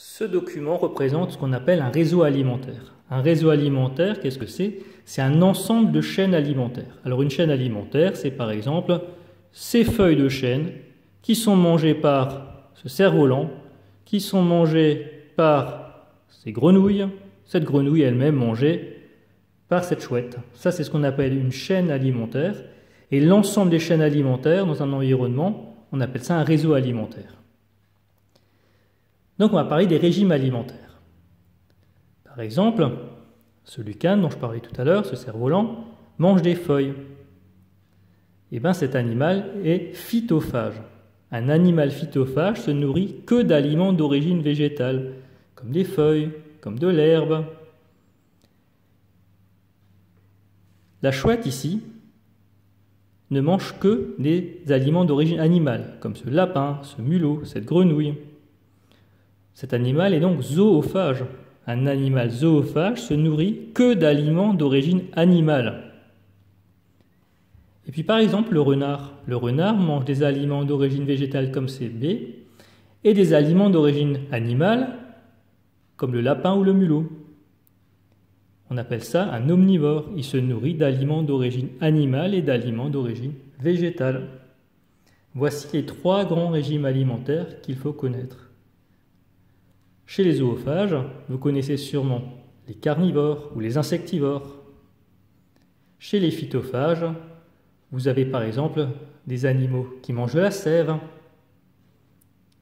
Ce document représente ce qu'on appelle un réseau alimentaire. Un réseau alimentaire, qu'est-ce que c'est? C'est un ensemble de chaînes alimentaires. Alors une chaîne alimentaire, c'est par exemple ces feuilles de chêne qui sont mangées par ce cerf-volant, qui sont mangées par ces grenouilles, cette grenouille elle-même mangée par cette chouette. Ça, c'est ce qu'on appelle une chaîne alimentaire. Et l'ensemble des chaînes alimentaires dans un environnement, on appelle ça un réseau alimentaire. Donc on va parler des régimes alimentaires. Par exemple, ce lucane dont je parlais tout à l'heure, ce cerf-volant, mange des feuilles. Et bien cet animal est phytophage. Un animal phytophage se nourrit que d'aliments d'origine végétale, comme des feuilles, comme de l'herbe. La chouette ici ne mange que des aliments d'origine animale, comme ce lapin, ce mulot, cette grenouille. Cet animal est donc zoophage. Un animal zoophage se nourrit que d'aliments d'origine animale. Et puis par exemple le renard. Le renard mange des aliments d'origine végétale comme ces baies et des aliments d'origine animale comme le lapin ou le mulot. On appelle ça un omnivore. Il se nourrit d'aliments d'origine animale et d'aliments d'origine végétale. Voici les trois grands régimes alimentaires qu'il faut connaître. Chez les zoophages, vous connaissez sûrement les carnivores ou les insectivores. Chez les phytophages, vous avez par exemple des animaux qui mangent de la sève,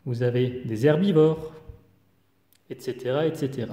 vous avez des herbivores, etc., etc.